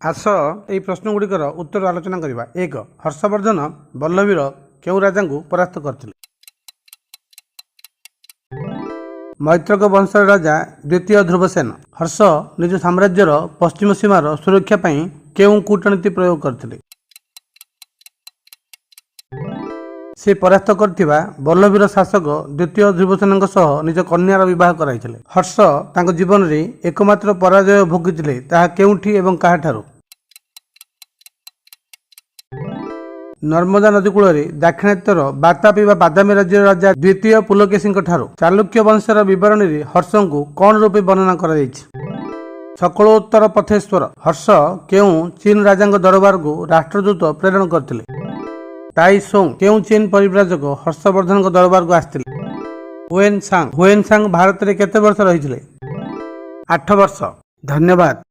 आस यही प्रश्नगुड़िकर उत्तर आलोचना करवा। 1. हर्षवर्धन वल्लभीर केउ राजा को परास्त करथिले? मैत्रक वंशर राजा द्वितीय ध्रुवसेन हर्ष निज साम्राज्यर पश्चिम सीमार सुरक्षा पाई केउ कूटनीति प्रयोग करथिले? से परास्त करथिबा वल्लभीर शासक द्वितीय ध्रुवसेन सह निज कन्यार विवाह कराइथिले। हर्ष तांको जीवन रे एकमात्र पराजय भोगिथिले ताहा केउठी एवं काहाठारु? नर्मदा नदी कूल दाक्षिणात्यर बातापी बादामी राज्य राजा द्वितीय पुलकेशी ठारू चालुक्य वंशर विवरणी रे हर्ष को कौन रूपे वर्णना करा जायछि? सकलोत्तर पथेश्वर हर्ष केउ चीन राजा दरबार को राष्ट्रदूत प्रेरण करथिले? ताई सोंग केउ चीन परिव्राजक हर्षवर्धन दरबार को आस्थिले? हुएन सांग भारत रे केते वर्ष रहिथिले? 8 वर्ष। धन्यवाद।